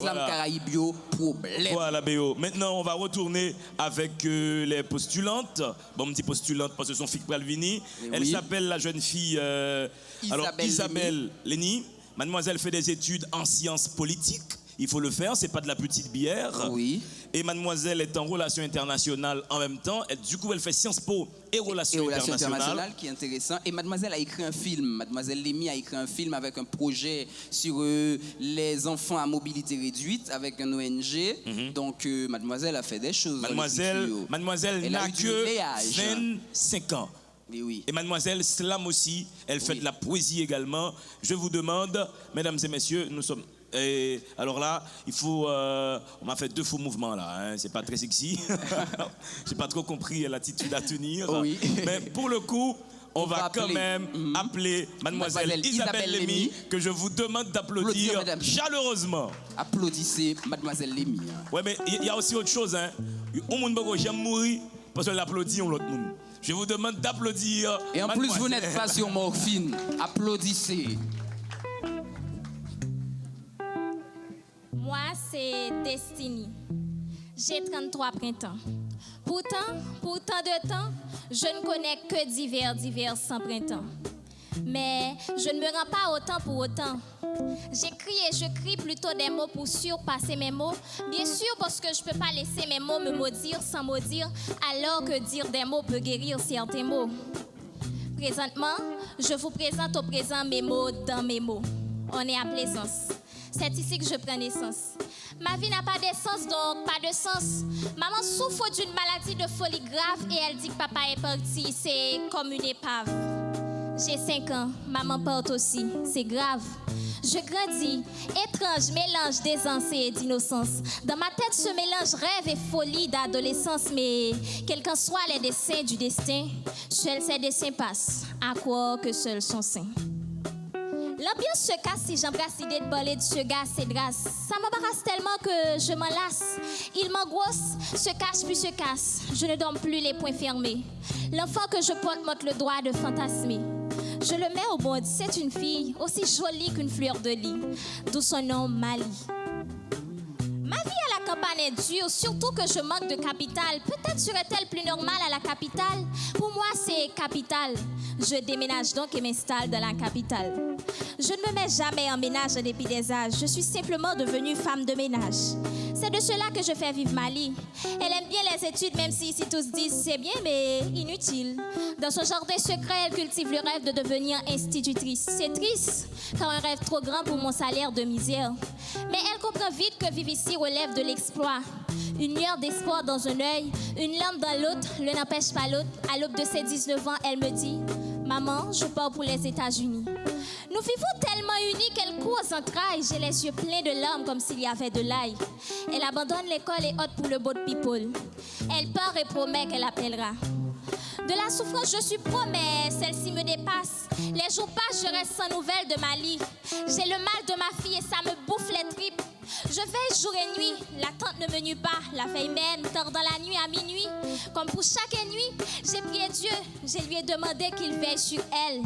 Voilà. Caraïbes, problème. Voilà, Béo. Maintenant, on va retourner avec les postulantes. Bon, on dit postulantes parce que son fille Pralvini. Elle s'appelle la jeune fille Isabelle Léni. Mademoiselle fait des études en sciences politiques. Il faut le faire, c'est pas de la petite bière. Oui. Et mademoiselle est en relations internationales en même temps. Du coup, elle fait Sciences Po et relations internationales. Qui est intéressant. Et mademoiselle a écrit un film. Mademoiselle Lémi a écrit un film avec un projet sur les enfants à mobilité réduite avec un ONG. Donc, mademoiselle a fait des choses. Mademoiselle n'a que 25 ans. Oui. Et mademoiselle Slam aussi, elle fait de la poésie également. Je vous demande, mesdames et messieurs, nous sommes... Et alors là, il faut... on m'a fait 2 faux mouvements là, hein, c'est pas très sexy. J'ai pas trop compris l'attitude à tenir. Oui. Mais pour le coup, on va quand même appeler mademoiselle Isabelle Lémi, que je vous demande d'applaudir chaleureusement. Applaudissez mademoiselle Lémi. Ouais, mais il y a aussi autre chose. Hein. On ne peut jamais mourir parce qu'on l'applaudit, on l'autre monde. Je vous demande d'applaudir. Et en plus, vous n'êtes pas sur morphine. Applaudissez. Moi, c'est Destiny. J'ai 33 printemps. Pourtant, pour tant de temps, je ne connais que divers sans printemps. Mais je ne me rends pas autant pour autant. J'écris et je crie plutôt des mots pour surpasser mes mots. Bien sûr, parce que je ne peux pas laisser mes mots me maudire sans maudire, alors que dire des mots peut guérir certains mots. Présentement, je vous présente au présent mes mots dans mes mots. On est à Plaisance. C'est ici que je prends naissance. Ma vie n'a pas d'essence, donc pas de sens. Maman souffre d'une maladie de folie grave et elle dit que papa est parti, c'est comme une épave. J'ai 5 ans, maman porte aussi, c'est grave. Je grandis, étrange mélange d'aisance et d'innocence. Dans ma tête se mélange rêve et folie d'adolescence, mais quels qu'en soient les dessins du destin, seuls ces dessins passent, à croire que seuls sont saints. L'ambiance se casse si j'embrasse l'idée de parler de ce gars, c'est grâce. Ça m'embarrasse tellement que je m'en lasse. Il m'angoisse, se cache puis se casse. Je ne dorme plus les poings fermés. L'enfant que je porte montre le droit de fantasmer. Je le mets au monde, c'est une fille aussi jolie qu'une fleur de lis, d'où son nom Mali. Ma vie à la campagne est dure, surtout que je manque de capital. Peut-être serait-elle plus normale à la capitale. Pour moi, c'est capital. Je déménage donc et m'installe dans la capitale. Je ne me mets jamais en ménage en dépit des âges. Je suis simplement devenue femme de ménage. C'est de cela que je fais vivre Mali. Elle aime bien les études, même si ici tous disent c'est bien, mais inutile. Dans son jardin secret, elle cultive le rêve de devenir institutrice. C'est triste, car un rêve trop grand pour mon salaire de misère. Mais elle comprend vite que vivre ici relève de l'exploit. Une lueur d'espoir dans un œil, une lampe dans l'autre, l'un n'empêche pas l'autre. À l'aube de ses 19 ans, elle me dit « Maman, je pars pour les États-Unis. » Nous vivons tellement unis qu'elle court aux entrailles. J'ai les yeux pleins de larmes comme s'il y avait de l'ail. Elle abandonne l'école et hôte pour le boat people. Elle part et promet qu'elle appellera. De la souffrance, je suis pro, mais celle-ci me dépasse. Les jours passent, je reste sans nouvelles de Mali. J'ai le mal de ma fille et ça me bouffe les tripes. Je veille jour et nuit, l'attente ne me nuit pas. La veille même, tard dans la nuit à minuit. Comme pour chaque nuit, j'ai prié Dieu. Je lui ai demandé qu'il veille sur elle,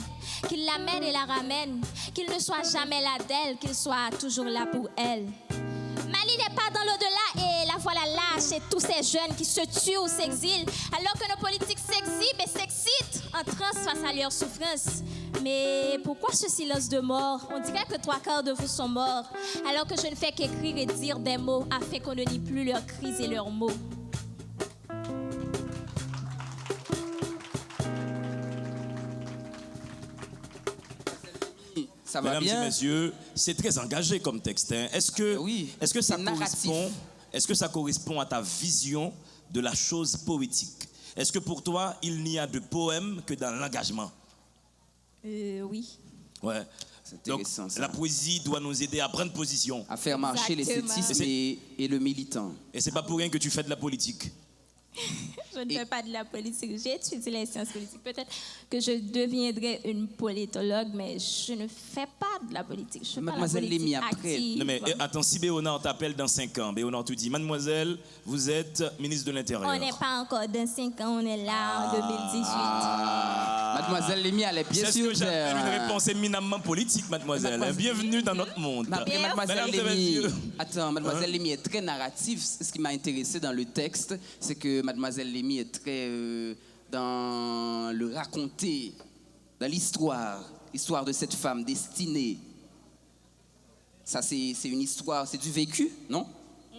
qu'il l'amène et la ramène, qu'il ne soit jamais là d'elle, qu'il soit toujours là pour elle. Mali n'est pas dans l'au-delà et la voilà là chez tous ces jeunes qui se tuent ou s'exilent alors que nos politiques s'exhibent et s'excitent en transe face à leur souffrance. Mais pourquoi ce silence de mort? On dirait que 3/4 de vous sont morts alors que je ne fais qu'écrire et dire des mots afin qu'on ne lit plus leurs cris et leurs mots. Ça va Mesdames bien. et messieurs, c'est très engagé comme texte. Hein. Est-ce que ça correspond à ta vision de la chose poétique? Est-ce que pour toi, il n'y a de poème que dans l'engagement? Oui. Ouais. Donc, la poésie doit nous aider à prendre position. À faire marcher l'esthétisme et le militant. Et c'est pas pour rien que tu fais de la politique. Je ne fais pas de la politique, j'ai étudié les sciences politiques. Peut-être que je deviendrai une politologue, mais je ne fais pas de la politique. Je fais Mademoiselle pas la politique Lémi, après. active. Non, mais attends, si Béonard t'appelle dans 5 ans, Béonard te dit, mademoiselle, vous êtes ministre de l'Intérieur. On n'est pas encore dans 5 ans, on est là en 2018. Mademoiselle Lémi, elle est bien C'est ce sûr. que j'appelle une réponse éminemment politique, mademoiselle. Bienvenue dans notre monde. Mademoiselle Mesdames et Lémi, messieurs. attends, Mademoiselle Lémi est très narrative. Ce qui m'a intéressé dans le texte, c'est que Mademoiselle Lémi est très dans le raconter, dans l'histoire de cette femme destinée. Ça, c'est une histoire, c'est du vécu, non?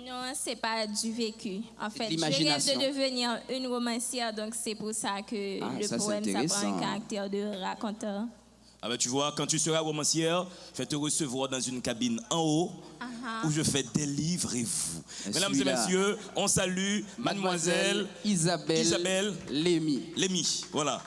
Non, c'est pas du vécu. En fait, je rêve l'imagination. de devenir une romancière, donc c'est pour ça que ça, le c'est poème, ça prend intéressant. un caractère de raconteur. Ah ben, tu vois, quand tu seras romancière, je vais te recevoir dans une cabine en haut où je fais délivrez-vous. Mesdames et messieurs, on salue mademoiselle Isabelle Lémi. Lémi. Lémi, voilà.